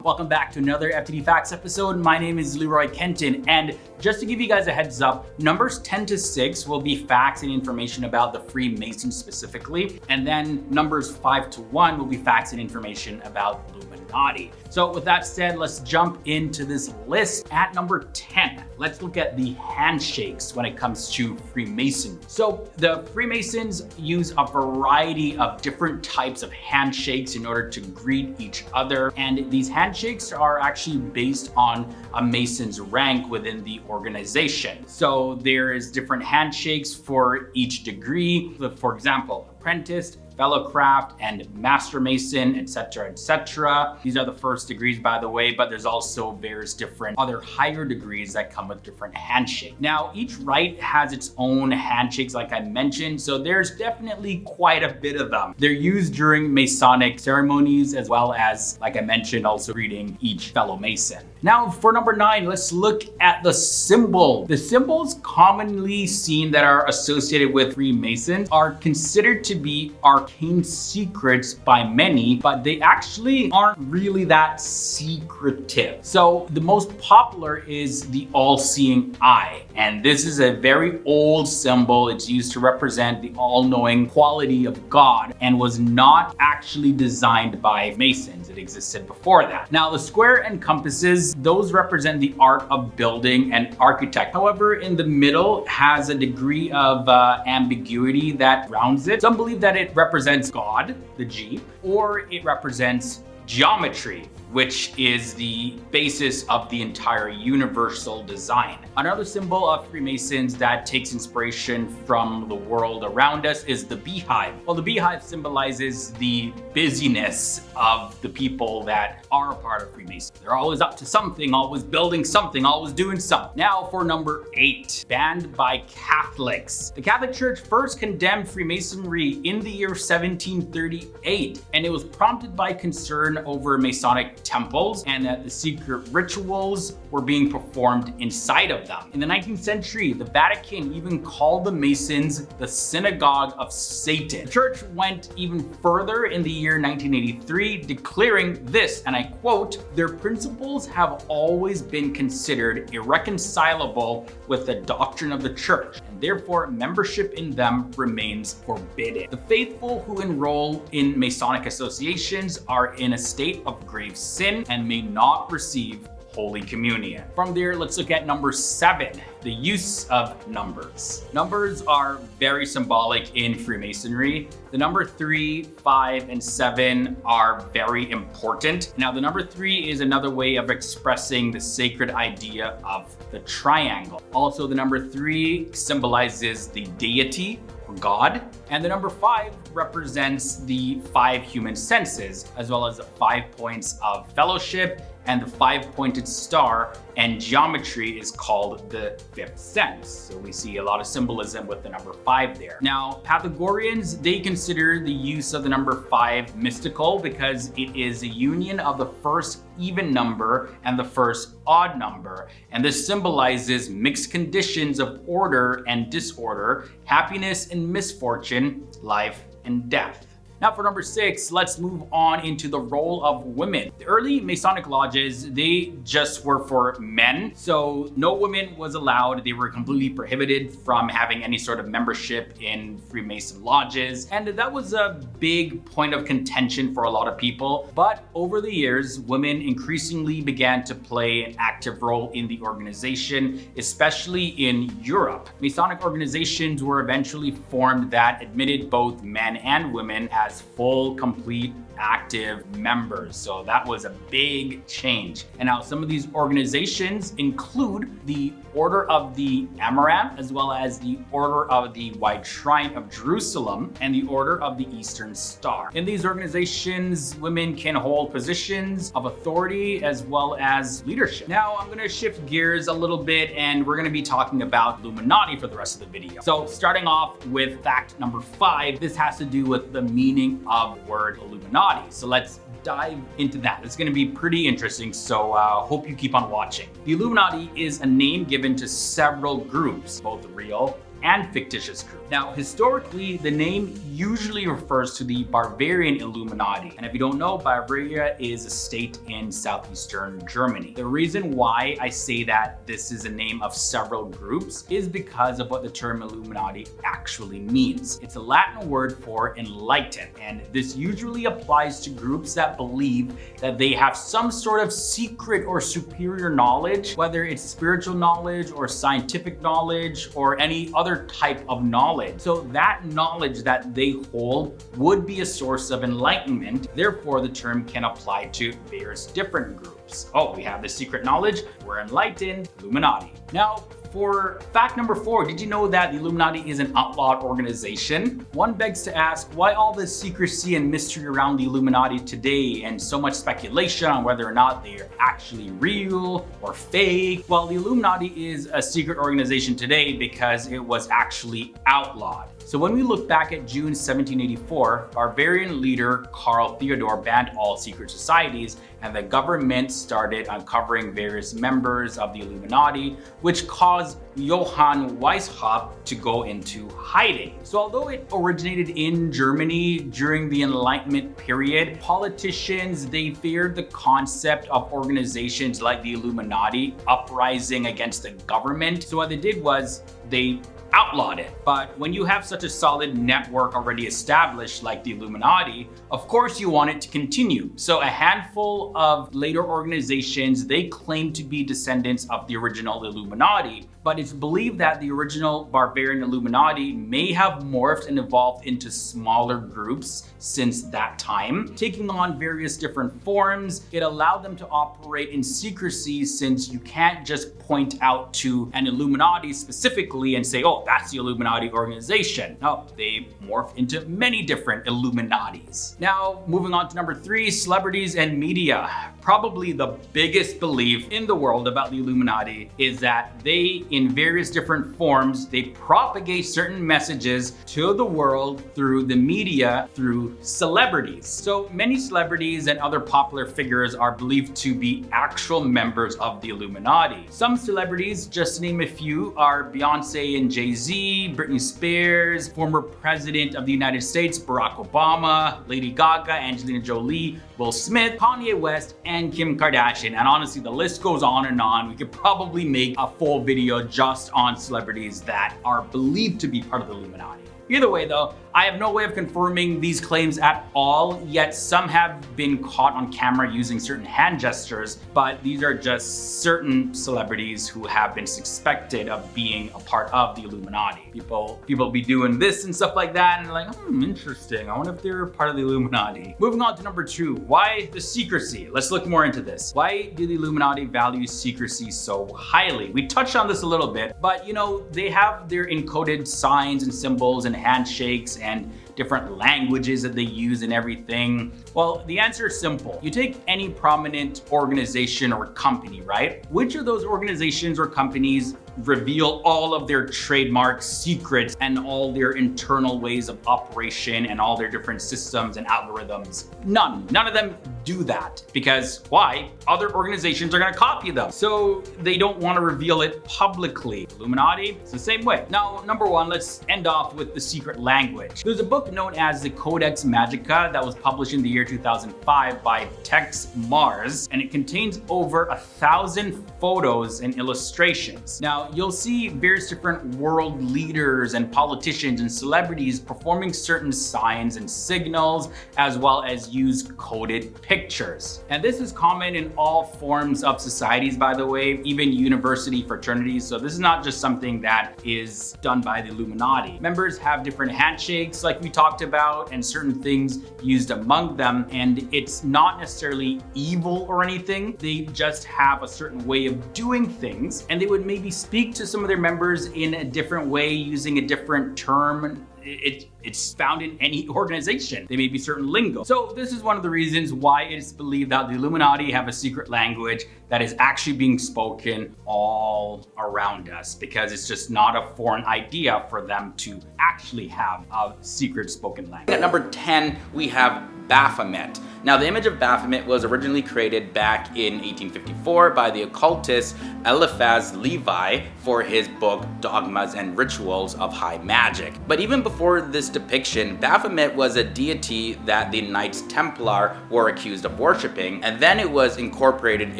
Welcome back to another FTD Facts episode. My name is Leroy Kenton, and just to give you guys a heads up, numbers 10 to 6 will be facts and information about the Freemasons specifically, and then numbers 5 to 1 will be facts and information about Illuminati. So with that said, let's jump into this list. At number 10, let's look at the handshakes when it comes to Freemasons. So the Freemasons use a variety of different types of handshakes in order to greet each other, and these handshakes are actually based on a Mason's rank within the organization. So there is different handshakes for each degree. For example, apprentice, fellow craft, and master mason, etc., etc. These are the first degrees, by the way, but there's also various different other higher degrees that come with different handshakes. Now, each rite has its own handshakes, like I mentioned, so there's definitely quite a bit of them. They're used during Masonic ceremonies, as well as, like I mentioned, also greeting each fellow Mason. Now, for number 9, let's look at the symbol. The symbols commonly seen that are associated with Freemasons are considered to be arcane secrets by many, but they actually aren't really that secretive. So the most popular is the all-seeing eye, and this is a very old symbol. It's used to represent the all-knowing quality of God and was not actually designed by Masons. It existed before that. Now, the square and compasses, those represent the art of building and architect. However, in the middle has a degree of ambiguity that rounds it. Some believe that it represents God, the G, or it represents geometry, which is the basis of the entire universal design. Another symbol of Freemasons that takes inspiration from the world around us is the beehive. Well, the beehive symbolizes the busyness of the people that are a part of Freemasons. They're always up to something, always building something, always doing something. Now for number 8, banned by Catholics. The Catholic Church first condemned Freemasonry in the year 1738, and it was prompted by concern over Masonic temples and that the secret rituals were being performed inside of them. In the 19th century, the Vatican even called the Masons the synagogue of Satan. The church went even further in the year 1983, declaring this, and I quote, "Their principles have always been considered irreconcilable with the doctrine of the church, and therefore membership in them remains forbidden. The faithful who enroll in Masonic associations are in a state of grave sin and may not receive Holy Communion." From there, let's look at number 7, the use of numbers. Numbers are very symbolic in Freemasonry. The number 3, 5, and 7 are very important. Now, the number 3 is another way of expressing the sacred idea of the triangle. Also, the number 3 symbolizes the deity, or God, and the number 5 represents the 5 human senses, as well as the 5 points of fellowship and the 5-pointed star, and geometry is called the 5th sense. So we see a lot of symbolism with the number 5 there. Now, Pythagoreans, they consider the use of the number 5 mystical because it is a union of the first even number and the first odd number. And this symbolizes mixed conditions of order and disorder, happiness and misfortune, life and death. Now for number 6, let's move on into the role of women. The early Masonic lodges, they just were for men, so no women was allowed. They were completely prohibited from having any sort of membership in Freemason lodges, and that was a big point of contention for a lot of people. But over the years, women increasingly began to play an active role in the organization, especially in Europe. Masonic organizations were eventually formed that admitted both men and women as full, complete, active members. So that was a big change. And now some of these organizations include the Order of the MARIAN, as well as the Order of the White Shrine of Jerusalem, and the Order of the Eastern Star. In these organizations, women can hold positions of authority as well as leadership. Now I'm going to shift gears a little bit, and we're going to be talking about Illuminati for the rest of the video. So starting off with fact number 5, this has to do with the meaning of the word Illuminati. So let's dive into that. It's going to be pretty interesting, so hope you keep on watching. The Illuminati is a name given to several groups, both real and fictitious group. Now, historically, the name usually refers to the Bavarian Illuminati. And if you don't know, Bavaria is a state in southeastern Germany. The reason why I say that this is a name of several groups is because of what the term Illuminati actually means. It's a Latin word for enlightened, and this usually applies to groups that believe that they have some sort of secret or superior knowledge, whether it's spiritual knowledge or scientific knowledge or any other type of knowledge. So that knowledge that they hold would be a source of enlightenment. Therefore, the term can apply to various different groups. Oh, we have the secret knowledge, we're enlightened, Illuminati. Now, for fact number 4, did you know that the Illuminati is an outlawed organization? One begs to ask, why all this secrecy and mystery around the Illuminati today and so much speculation on whether or not they're actually real or fake? Well, the Illuminati is a secret organization today because it was actually outlawed. So when we look back at June 1784, Bavarian leader Karl Theodor banned all secret societies, and the government started uncovering various members of the Illuminati, which caused Johann Weishaupt to go into hiding. So although it originated in Germany during the Enlightenment period, politicians, they feared the concept of organizations like the Illuminati uprising against the government. So what they did was they outlawed it. But when you have such a solid network already established like the Illuminati, of course you want it to continue. So a handful of later organizations, they claim to be descendants of the original Illuminati, but it's believed that the original Bavarian Illuminati may have morphed and evolved into smaller groups since that time, taking on various different forms. It allowed them to operate in secrecy, since you can't just point out to an Illuminati specifically and say, oh, that's the Illuminati organization. No, they morphed into many different Illuminatis. Now, moving on to number 3, celebrities and media. Probably the biggest belief in the world about the Illuminati is that they, in various different forms, they propagate certain messages to the world through the media, through celebrities. So many celebrities and other popular figures are believed to be actual members of the Illuminati. Some celebrities, just to name a few, are Beyonce and Jay-Z, Britney Spears, former president of the United States, Barack Obama, Lady Gaga, Angelina Jolie, Will Smith, Kanye West, and Kim Kardashian. And honestly, the list goes on and on. We could probably make a full video just on celebrities that are believed to be part of the Illuminati. Either way though, I have no way of confirming these claims at all, yet some have been caught on camera using certain hand gestures, but these are just certain celebrities who have been suspected of being a part of the Illuminati. People be doing this and stuff like that, and like, interesting, I wonder if they're part of the Illuminati. Moving on to number 2, why the secrecy? Let's look more into this. Why do the Illuminati value secrecy so highly? We touched on this a little bit, but you know, they have their encoded signs and symbols and handshakes and different languages that they use and everything. Well, the answer is simple. You take any prominent organization or company, right? Which of those organizations or companies reveal all of their trademark secrets and all their internal ways of operation and all their different systems and algorithms? None of them do that. Because why? Other organizations are gonna copy them. So they don't wanna reveal it publicly. Illuminati, it's the same way. Now, number 1, let's end off with the secret language. There's a book known as the Codex Magica that was published in the year 2005 by Tex Mars, and it contains over 1,000 photos and illustrations. Now, you'll see various different world leaders and politicians and celebrities performing certain signs and signals, as well as use coded pictures. And this is common in all forms of societies, by the way, even university fraternities. So this is not just something that is done by the Illuminati. Members have different handshakes, like we talked about, and certain things used among them. And it's not necessarily evil or anything. They just have a certain way of doing things, and they would maybe speak to some of their members in a different way using a different term. It's found in any organization. They may be certain lingo. So this is one of the reasons why it's believed that the Illuminati have a secret language that is actually being spoken all around us, because it's just not a foreign idea for them to actually have a secret spoken language. At number 10, we have Baphomet. Now, the image of Baphomet was originally created back in 1854 by the occultist Eliphaz Levi for his book Dogmas and Rituals of High Magic. But even before this depiction, Baphomet was a deity that the Knights Templar were accused of worshipping, and then it was incorporated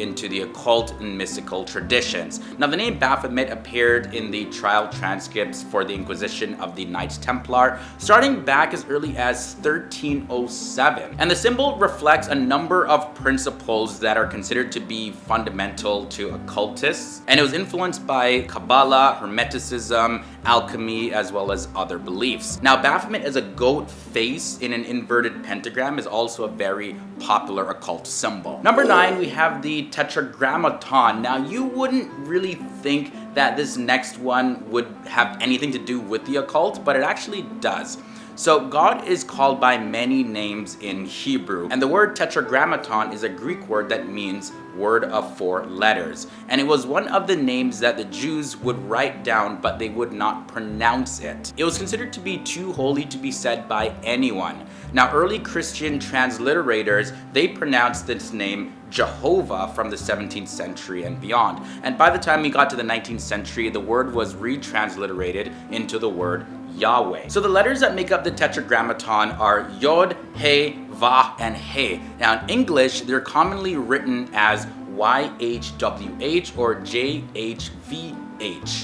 into the occult and mystical traditions. Now, the name Baphomet appeared in the trial transcripts for the Inquisition of the Knights Templar starting back as early as 1307, and the symbol reflects a number of principles that are considered to be fundamental to occultists, and it was influenced by Kabbalah, Hermeticism, alchemy, as well as other beliefs. Now, Baphomet as a goat face in an inverted pentagram is also a very popular occult symbol. Number 9, we have the Tetragrammaton. Now, you wouldn't really think that this next one would have anything to do with the occult, but it actually does. So God is called by many names in Hebrew, and the word Tetragrammaton is a Greek word that means word of 4 letters, and it was one of the names that the Jews would write down, but they would not pronounce it. It was considered to be too holy to be said by anyone. Now, early Christian transliterators, they pronounced this name Jehovah from the 17th century and beyond, and by the time we got to the 19th century, the word was retransliterated into the word Yahweh. So the letters that make up the Tetragrammaton are Yod, He, Vah, and He. Now, in English, they're commonly written as YHWH or JHVH.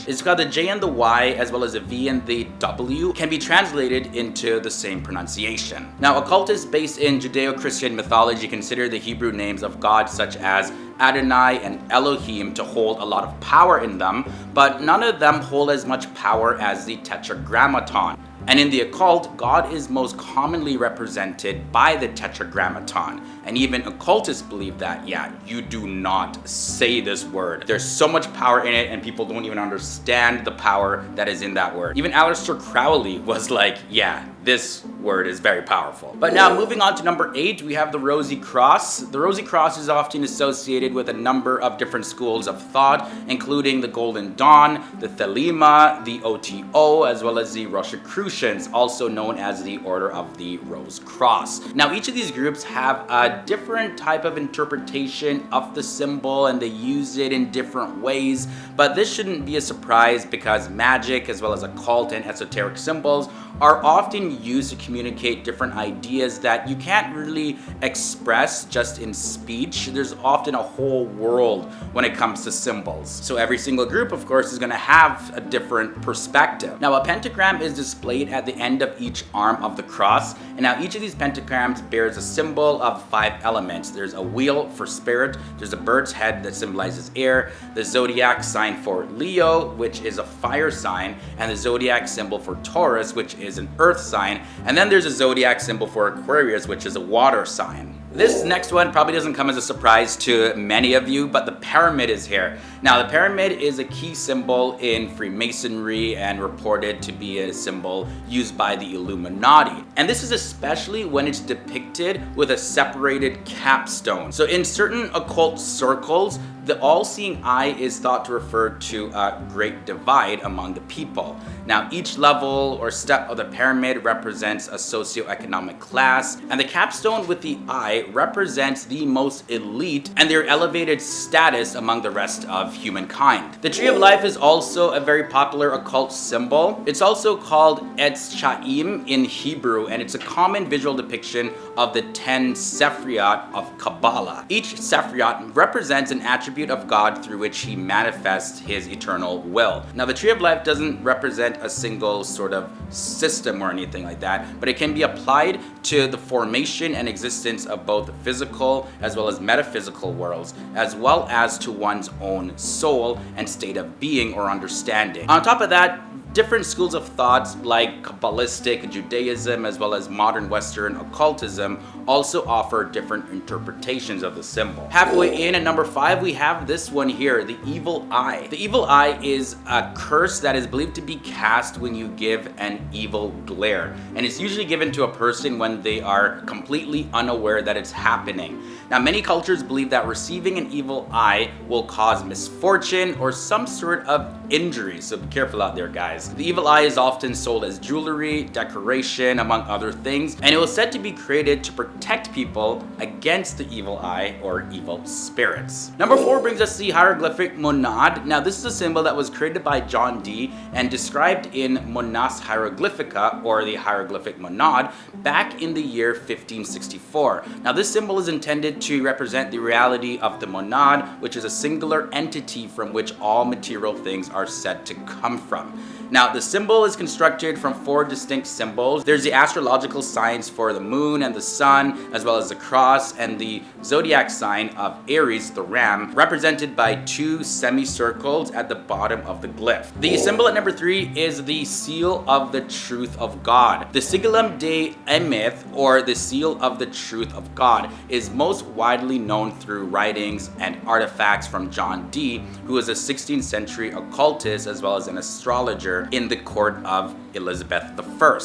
It's got the J and the Y as well as the V and the W can be translated into the same pronunciation. Now, occultists based in Judeo-Christian mythology consider the Hebrew names of God such as Adonai and Elohim to hold a lot of power in them, but none of them hold as much power as the Tetragrammaton. And in the occult, God is most commonly represented by the Tetragrammaton. And even occultists believe that, yeah, you do not say this word. There's so much power in it and people don't even understand the power that is in that word. Even Aleister Crowley was like, yeah, this word is very powerful. But now moving on to number 8, we have the Rosy Cross. The Rosy Cross is often associated with a number of different schools of thought, including the Golden Dawn, the Thelema, the OTO, as well as the Rosicrucians, also known as the Order of the Rose Cross. Now, each of these groups have a different type of interpretation of the symbol, and they use it in different ways, but this shouldn't be a surprise because magic, as well as occult and esoteric symbols, are often used to communicate different ideas that you can't really express just in speech. There's often a whole world when it comes to symbols. So every single group, of course, is going to have a different perspective. Now, a pentagram is displayed at the end of each arm of the cross, and now each of these pentagrams bears a symbol of 5 elements. There's a wheel for spirit, there's a bird's head that symbolizes air, the zodiac sign for Leo, which is a fire sign, and the zodiac symbol for Taurus, which is an earth sign, and then there's a zodiac symbol for Aquarius, which is a water sign. This next one probably doesn't come as a surprise to many of you, but the pyramid is here. Now, the pyramid is a key symbol in Freemasonry and reported to be a symbol used by the Illuminati. And this is especially when it's depicted with a separated capstone. So in certain occult circles, the all-seeing eye is thought to refer to a great divide among the people. Now, each level or step of the pyramid represents a socioeconomic class, and the capstone with the eye represents the most elite and their elevated status among the rest of humankind. The Tree of Life is also a very popular occult symbol. It's also called Etz Chaim in Hebrew, and it's a common visual depiction of the 10 Sephirot of Kabbalah. Each Sephirot represents an attribute of God through which he manifests his eternal will. Now, the Tree of Life doesn't represent a single sort of system or anything like that, but it can be applied to the formation and existence of both physical as well as metaphysical worlds, as well as to one's own soul and state of being or understanding. On top of that, different schools of thoughts like Kabbalistic Judaism as well as modern Western occultism also offer different interpretations of the symbol. Halfway in at number 5, we have this one here, the evil eye. The evil eye is a curse that is believed to be cast when you give an evil glare, and it's usually given to a person when they are completely unaware that it's happening. Now, many cultures believe that receiving an evil eye will cause misfortune or some sort of injury, so be careful out there, guys. eyes. The evil eye is often sold as jewelry, decoration, among other things, and it was said to be created to protect people against the evil eye or evil spirits. Number 4 brings us the Hieroglyphic Monad. Now this is a symbol that was created by John Dee and described in Monas Hieroglyphica, or the Hieroglyphic Monad, back in the year 1564. Now this symbol is intended to represent the reality of the monad, which is a singular entity from which all material things are said to come from. Now the symbol is constructed from 4 distinct symbols. There's the astrological signs for the moon and the sun, as well as the cross, and the zodiac sign of Aries, the ram, represented by 2 semicircles at the bottom of the glyph. The symbol at number 3 is the seal of the truth of God. The sigillum Dei Emeth, or the seal of the truth of God, is most widely known through writings and artifacts from John Dee, who was a 16th century occultist as well as an astrologer in the court of Elizabeth I.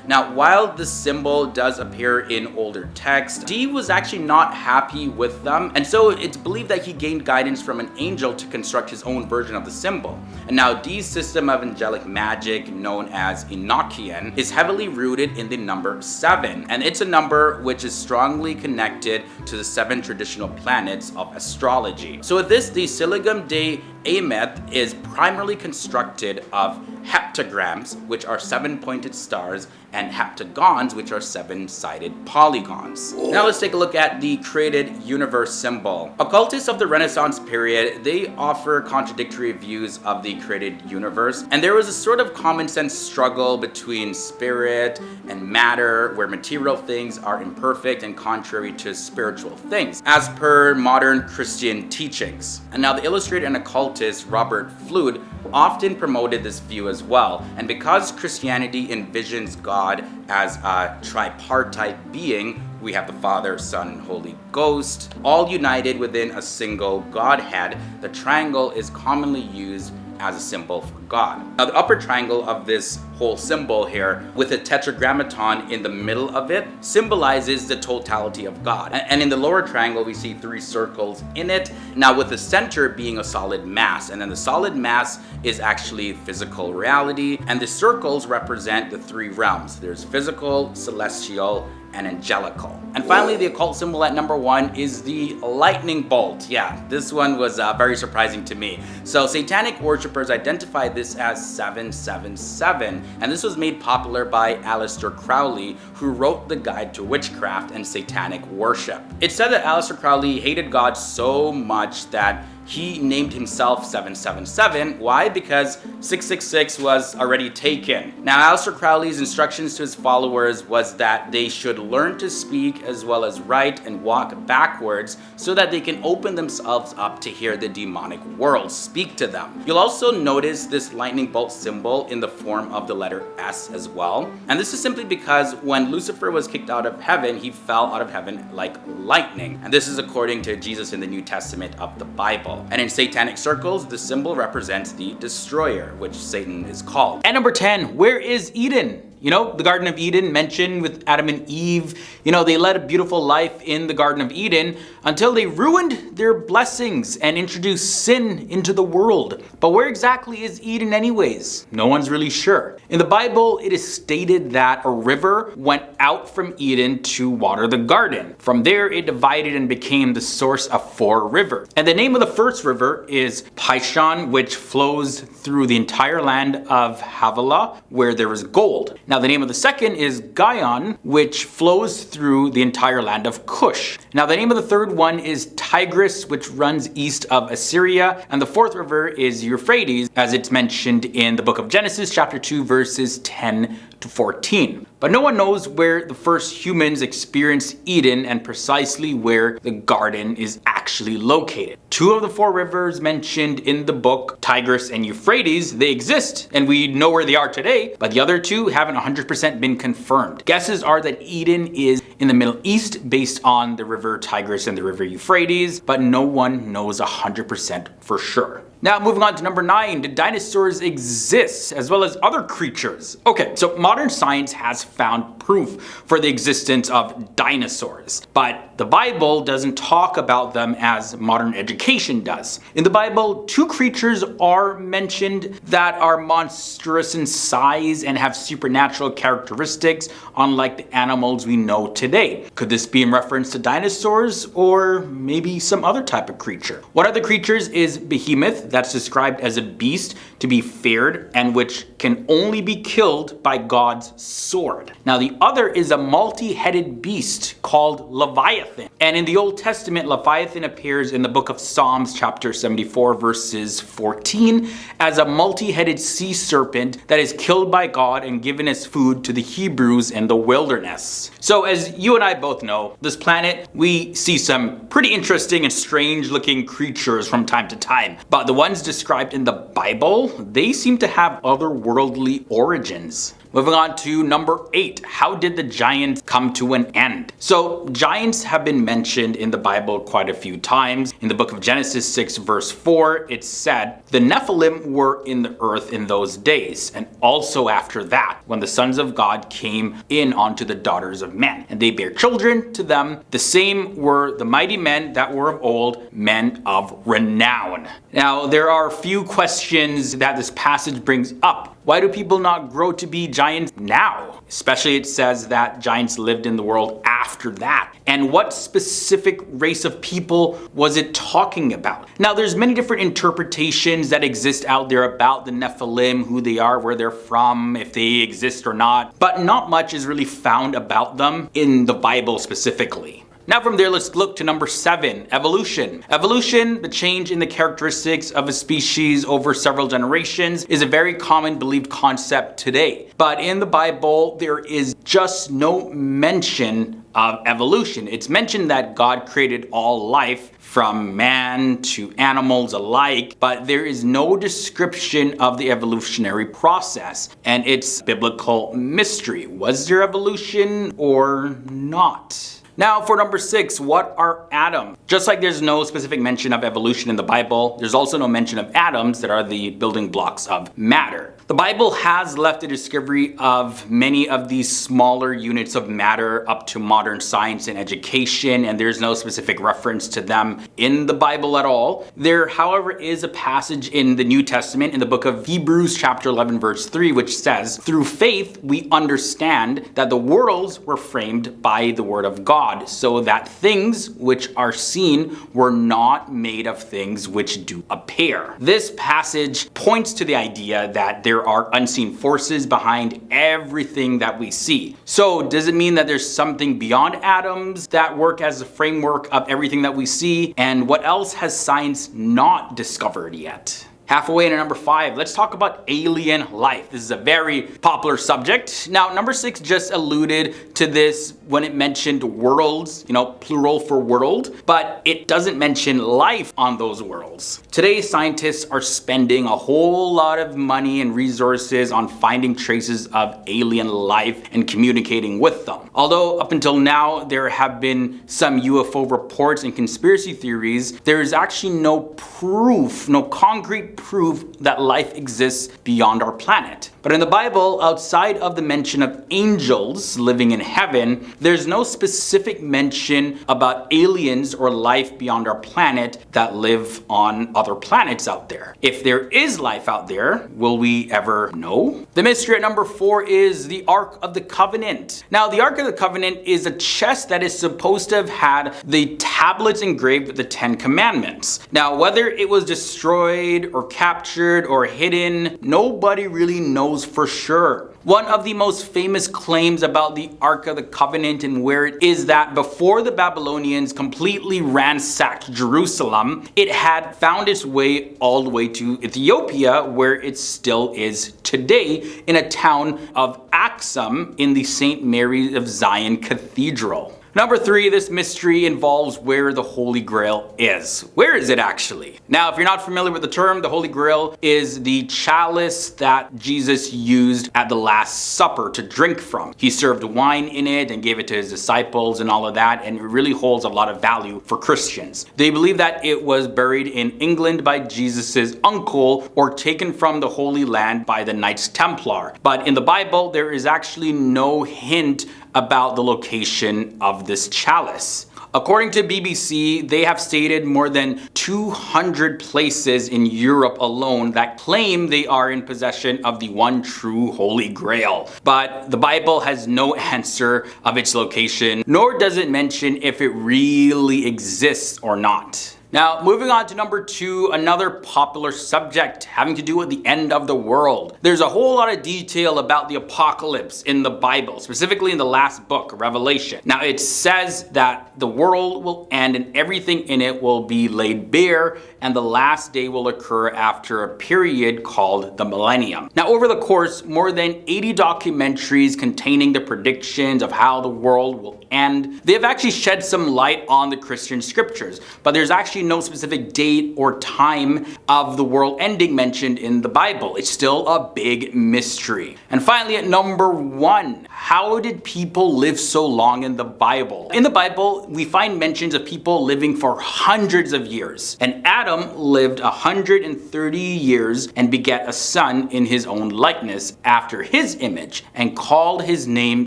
Now, while the symbol does appear in older texts, Dee was actually not happy with them, and so it's believed that he gained guidance from an angel to construct his own version of the symbol. And now Dee's system of angelic magic, known as Enochian, is heavily rooted in the number 7, and it's a number which is strongly connected to the 7 traditional planets of astrology. So with this, the Sigillum Dei Emeth is primarily constructed of heptagrams, which are 7-pointed stars, and heptagons, which are 7-sided polygons. Now let's take a look at the created universe symbol. Occultists of the Renaissance period, they offer contradictory views of the created universe, and there was a sort of common sense struggle between spirit and matter, where material things are imperfect and contrary to spiritual things, as per modern Christian teachings. And now the illustrator and occultist Robert Flood often promoted this view as well, and because Christianity envisions God as a tripartite being, we have the Father, Son, and Holy Ghost, all united within a single Godhead, the triangle is commonly used as a symbol for God. Now the upper triangle of this whole symbol here, with a tetragrammaton in the middle of it, symbolizes the totality of God. And in the lower triangle, we see 3 circles in it, now with the center being a solid mass. And then the solid mass is actually physical reality, and the circles represent the 3 realms. There's physical, celestial, and angelical. And finally, the occult symbol at number 1 is the lightning bolt. Yeah, this one was very surprising to me. So satanic worshippers identify this as 777, and this was made popular by Aleister Crowley, who wrote the Guide to Witchcraft and Satanic Worship. It's said that Aleister Crowley hated God so much that he named himself 777. Why? Because 666 was already taken. Now, Aleister Crowley's instructions to his followers was that they should learn to speak as well as write and walk backwards so that they can open themselves up to hear the demonic world speak to them. You'll also notice this lightning bolt symbol in the form of the letter S as well. And this is simply because when Lucifer was kicked out of heaven, he fell out of heaven like lightning. And this is according to Jesus in the New Testament of the Bible. And in satanic circles, the symbol represents the destroyer, which Satan is called. At number 10, where is Eden? You know, the Garden of Eden mentioned with Adam and Eve. You know, they led a beautiful life in the Garden of Eden until they ruined their blessings and introduced sin into the world. But where exactly is Eden anyways? No one's really sure. In the Bible, it is stated that a river went out from Eden to water the garden. From there, it divided and became the source of 4 rivers. And the name of the first river is Pishon, which flows through the entire land of Havilah, where there is gold. Now the name of the second is Gihon, which flows through the entire land of Cush. Now the name of the third one is Tigris, which runs east of Assyria. And the 4th river is Euphrates, as it's mentioned in the book of Genesis, chapter 2, verses 10 to 14. But no one knows where the first humans experienced Eden and precisely where the garden is actually located. 2 of the 4 rivers mentioned in the book, Tigris and Euphrates, they exist and we know where they are today, but the other 2 haven't 100% been confirmed. Guesses are that Eden is in the Middle East based on the river Tigris and the river Euphrates, but no one knows 100% for sure. Now moving on to number 9, did dinosaurs exist as well as other creatures? Okay, so modern science has found proof for the existence of dinosaurs, but the Bible doesn't talk about them as modern education does. In the Bible, 2 creatures are mentioned that are monstrous in size and have supernatural characteristics, unlike the animals we know today. Could this be in reference to dinosaurs or maybe some other type of creature? One of the creatures is Behemoth, that's described as a beast to be feared and which can only be killed by God's sword. Now the other is a multi-headed beast called Leviathan. And in the Old Testament, Leviathan appears in the book of Psalms chapter 74 verses 14 as a multi-headed sea serpent that is killed by God and given as food to the Hebrews in the wilderness. So as you and I both know, this planet, we see some pretty interesting and strange looking creatures from time to time. But the ones described in the Bible, they seem to have otherworldly origins. Moving on to number 8, how did the giants come to an end? So giants have been mentioned in the Bible quite a few times. In the book of Genesis 6 verse 4, it said, the Nephilim were in the earth in those days, and also after that, when the sons of God came in onto the daughters of men, and they bare children to them. The same were the mighty men that were of old, men of renown. Now, there are a few questions that this passage brings up. Why do people not grow to be giants now? Especially it says that giants lived in the world after that. And what specific race of people was it talking about? Now there's many different interpretations that exist out there about the Nephilim, who they are, where they're from, if they exist or not. But not much is really found about them in the Bible specifically. Now from there, let's look to number 7, evolution. Evolution, the change in the characteristics of a species over several generations, is a very common believed concept today. But in the Bible, there is just no mention of evolution. It's mentioned that God created all life from man to animals alike, but there is no description of the evolutionary process, and it's biblical mystery. Was there evolution or not? Now for number 6, what are atoms? Just like there's no specific mention of evolution in the Bible, there's also no mention of atoms that are the building blocks of matter. The Bible has left the discovery of many of these smaller units of matter up to modern science and education, and there's no specific reference to them in the Bible at all. There, however, is a passage in the New Testament in the book of Hebrews chapter 11 verse 3, which says, through faith we understand that the worlds were framed by the word of God, so that things which are seen were not made of things which do appear. This passage points to the idea that there are unseen forces behind everything that we see. So does it mean that there's something beyond atoms that work as a framework of everything that we see? And what else has science not discovered yet? Halfway into number 5, let's talk about alien life. This is a very popular subject. Now, number 6 just alluded to this when it mentioned worlds, plural for world, but it doesn't mention life on those worlds. Today, scientists are spending a whole lot of money and resources on finding traces of alien life and communicating with them. Although up until now, there have been some UFO reports and conspiracy theories, there is actually no proof, no concrete proof that life exists beyond our planet. But in the Bible, outside of the mention of angels living in heaven, there's no specific mention about aliens or life beyond our planet that live on other planets out there. If there is life out there, will we ever know? The mystery at number 4 is the Ark of the Covenant. Now, the Ark of the Covenant is a chest that is supposed to have had the tablets engraved with the 10 Commandments. Now, whether it was destroyed or captured or hidden, nobody really knows for sure. One of the most famous claims about the Ark of the Covenant and where it is that before the Babylonians completely ransacked Jerusalem, it had found its way all the way to Ethiopia, where it still is today in a town of Axum in the St. Mary of Zion Cathedral. Number 3, this mystery involves where the Holy Grail is. Where is it actually? Now, if you're not familiar with the term, the Holy Grail is the chalice that Jesus used at the Last Supper to drink from. He served wine in it and gave it to his disciples and all of that, and it really holds a lot of value for Christians. They believe that it was buried in England by Jesus's uncle or taken from the Holy Land by the Knights Templar. But in the Bible, there is actually no hint about the location of this chalice. According to BBC, they have stated more than 200 places in Europe alone that claim they are in possession of the one true Holy Grail. But the Bible has no answer of its location, nor does it mention if it really exists or not. Now, moving on to number 2, another popular subject having to do with the end of the world. There's a whole lot of detail about the apocalypse in the Bible, specifically in the last book, Revelation. Now, it says that the world will end and everything in it will be laid bare, and the last day will occur after a period called the millennium. Now, over the course, more than 80 documentaries containing the predictions of how the world will end, they've actually shed some light on the Christian scriptures, but there's actually no specific date or time of the world ending mentioned in the Bible. It's still a big mystery. And finally, at number 1, how did people live so long in the Bible? In the Bible, we find mentions of people living for hundreds of years. And Adam lived 130 years and begat a son in his own likeness after his image and called his name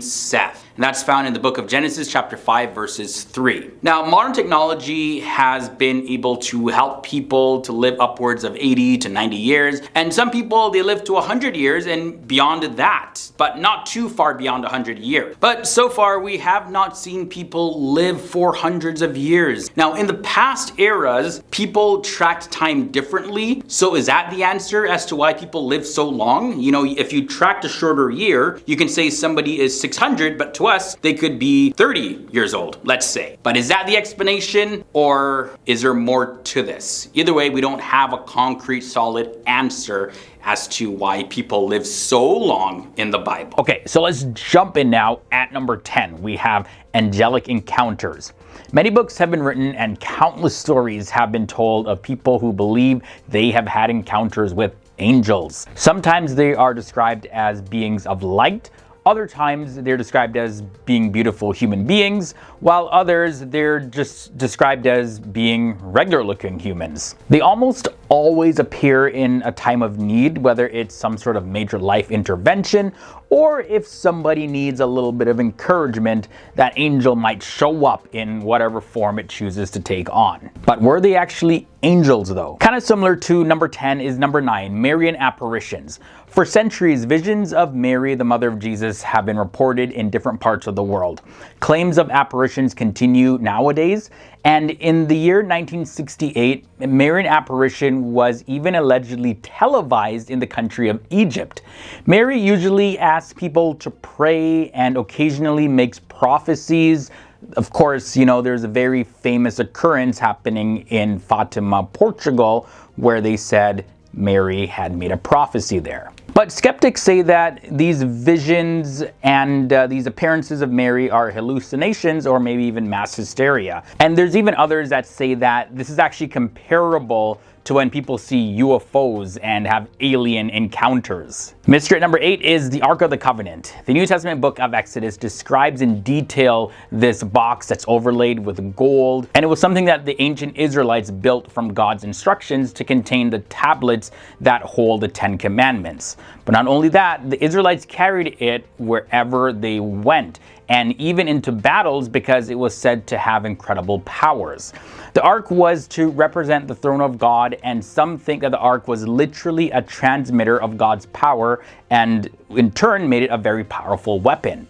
Seth. And that's found in the book of Genesis chapter 5 verses 3. Now, modern technology has been able to help people to live upwards of 80 to 90 years. And some people, they live to 100 years and beyond that, but not too far beyond 100 years. But so far, we have not seen people live for hundreds of years. Now, in the past eras, people tracked time differently. So is that the answer as to why people live so long? You know, if you tracked a shorter year, you can say somebody is 600, but to us, they could be 30 years old, let's say. But is that the explanation, or is there more to this? Either way, we don't have a concrete, solid answer as to why people live so long in the Bible. Okay, so let's jump in now at number 10. We have angelic encounters. Many books have been written and countless stories have been told of people who believe they have had encounters with angels. Sometimes they are described as beings of light. Other times they're described as being beautiful human beings, while others they're just described as being regular looking humans. They almost always appear in a time of need, whether it's some sort of major life intervention or if somebody needs a little bit of encouragement, that angel might show up in whatever form it chooses to take on. But were they actually angels though? Kind of similar to number 10 is number 9, Marian apparitions. For centuries, visions of Mary, the mother of Jesus, have been reported in different parts of the world. Claims of apparitions continue nowadays, and in the year 1968, a Marian apparition was even allegedly televised in the country of Egypt. Mary usually asks people to pray and occasionally makes prophecies. Of course, you know, there's a very famous occurrence happening in Fatima, Portugal, where they said Mary had made a prophecy there. But skeptics say that these visions and these appearances of Mary are hallucinations or maybe even mass hysteria. And there's even others that say that this is actually comparable to when people see UFOs and have alien encounters. Mystery number 8 is the Ark of the Covenant. The New Testament book of Exodus describes in detail this box that's overlaid with gold, and it was something that the ancient Israelites built from God's instructions to contain the tablets that hold the 10 Commandments. But not only that, the Israelites carried it wherever they went, and even into battles because it was said to have incredible powers. The Ark was to represent the throne of God, and some think that the Ark was literally a transmitter of God's power and in turn made it a very powerful weapon.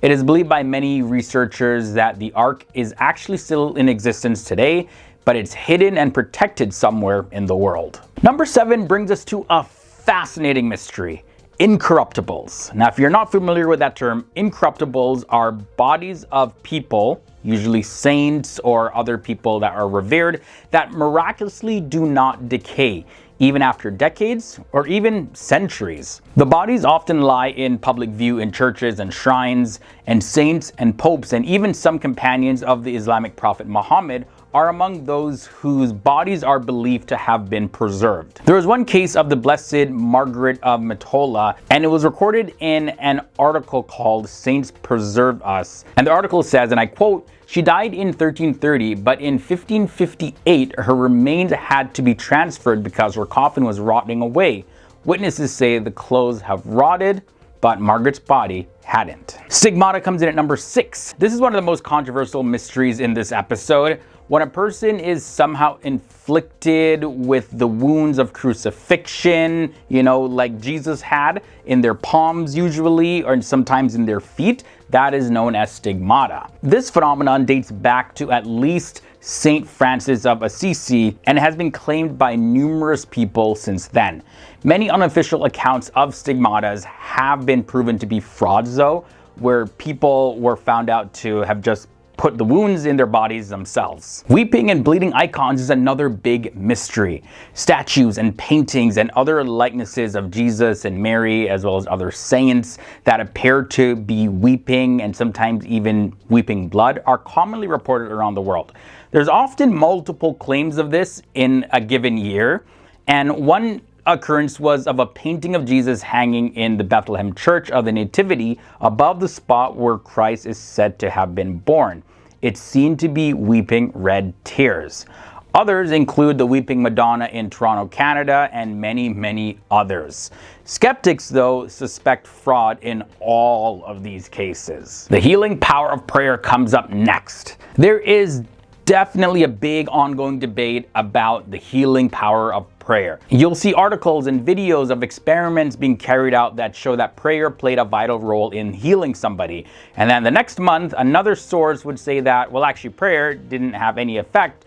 It is believed by many researchers that the Ark is actually still in existence today, but it's hidden and protected somewhere in the world. Number 7 brings us to a fascinating mystery: Incorruptibles. Now, if you're not familiar with that term, incorruptibles are bodies of people, usually saints or other people that are revered, that miraculously do not decay, even after decades or even centuries. The bodies often lie in public view in churches and shrines, and saints and popes and even some companions of the Islamic prophet Muhammad are among those whose bodies are believed to have been preserved. There was one case of the Blessed Margaret of Mottola, and it was recorded in an article called Saints Preserve Us. And the article says, and I quote, "She died in 1330, but in 1558 her remains had to be transferred because her coffin was rotting away. Witnesses say the clothes have rotted, but Margaret's body hadn't." Stigmata comes in at number 6. This is one of the most controversial mysteries in this episode. When a person is somehow inflicted with the wounds of crucifixion, like Jesus had in their palms usually, or sometimes in their feet, that is known as stigmata. This phenomenon dates back to at least Saint Francis of Assisi and has been claimed by numerous people since then. Many unofficial accounts of stigmatas have been proven to be frauds though, where people were found out to have just put the wounds in their bodies themselves. Weeping and bleeding icons is another big mystery. Statues and paintings and other likenesses of Jesus and Mary, as well as other saints that appear to be weeping and sometimes even weeping blood, are commonly reported around the world. There's often multiple claims of this in a given year, and one occurrence was of a painting of Jesus hanging in the Bethlehem Church of the Nativity above the spot where Christ is said to have been born. It's seen to be weeping red tears. Others include the Weeping Madonna in Toronto, Canada, and many, many others. Skeptics, though, suspect fraud in all of these cases. The healing power of prayer comes up next. There is definitely a big ongoing debate about the healing power of prayer. You'll see articles and videos of experiments being carried out that show that prayer played a vital role in healing somebody. And then the next month, another source would say that, well, actually prayer didn't have any effect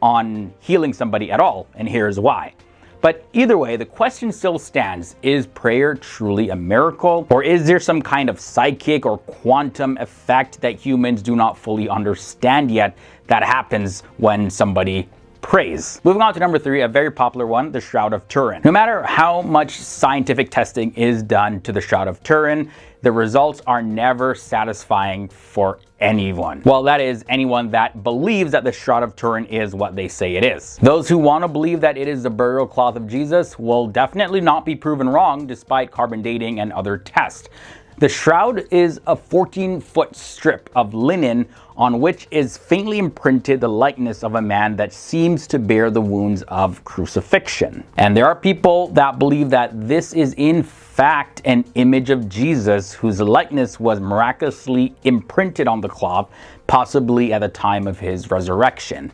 on healing somebody at all, and here's why. But either way, the question still stands: is prayer truly a miracle? Or is there some kind of psychic or quantum effect that humans do not fully understand yet that happens when somebody praise? Moving on to number 3, a very popular one, the Shroud of Turin. No matter how much scientific testing is done to the Shroud of Turin, the results are never satisfying for anyone. Well, that is anyone that believes that the Shroud of Turin is what they say it is. Those who want to believe that it is the burial cloth of Jesus will definitely not be proven wrong despite carbon dating and other tests. The shroud is a 14-foot strip of linen on which is faintly imprinted the likeness of a man that seems to bear the wounds of crucifixion. And there are people that believe that this is in fact an image of Jesus whose likeness was miraculously imprinted on the cloth, possibly at the time of his resurrection.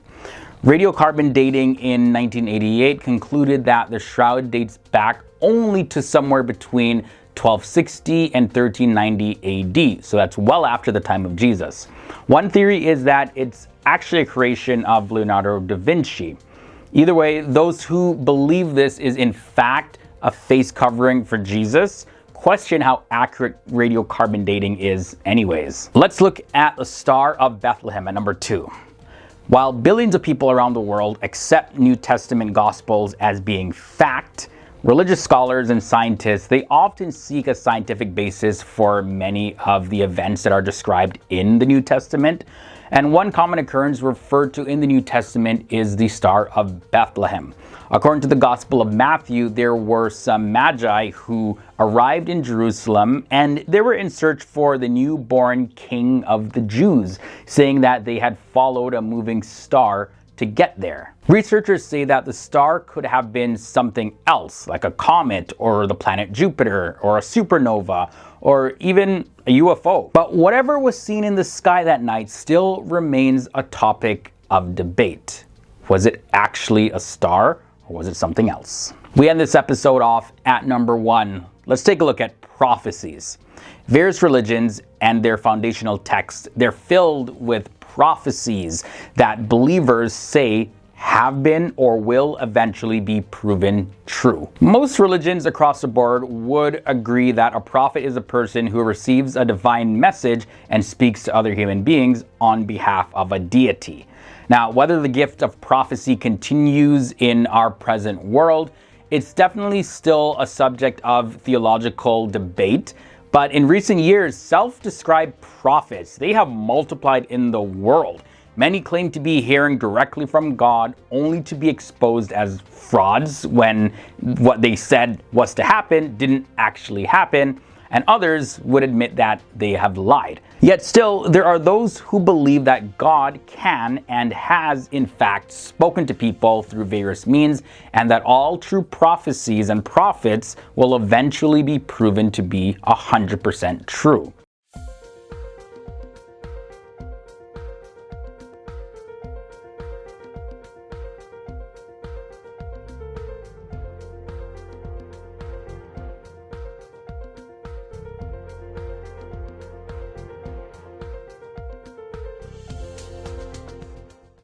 Radiocarbon dating in 1988 concluded that the shroud dates back only to somewhere between 1260 and 1390 AD, so that's well after the time of Jesus. One theory is that it's actually a creation of Leonardo da Vinci. Either way, those who believe this is in fact a face covering for Jesus question how accurate radiocarbon dating is anyways. Let's look at the Star of Bethlehem at number 2. While billions of people around the world accept New Testament Gospels as being fact, religious scholars and scientists, they often seek a scientific basis for many of the events that are described in the New Testament. And one common occurrence referred to in the New Testament is the Star of Bethlehem. According to the Gospel of Matthew, there were some magi who arrived in Jerusalem and they were in search for the newborn King of the Jews, saying that they had followed a moving star to get there. Researchers say that the star could have been something else, like a comet or the planet Jupiter or a supernova or even a UFO. But whatever was seen in the sky that night still remains a topic of debate. Was it actually a star or was it something else? We end this episode off at number 1. Let's take a look at prophecies. Various religions and their foundational texts, they're filled with prophecies that believers say have been or will eventually be proven true. Most religions across the board would agree that a prophet is a person who receives a divine message and speaks to other human beings on behalf of a deity. Now, whether the gift of prophecy continues in our present world, it's definitely still a subject of theological debate. But in recent years, self-described prophets, they have multiplied in the world. Many claim to be hearing directly from God, only to be exposed as frauds when what they said was to happen didn't actually happen, and others would admit that they have lied. Yet still, there are those who believe that God can and has in fact spoken to people through various means, and that all true prophecies and prophets will eventually be proven to be 100% true.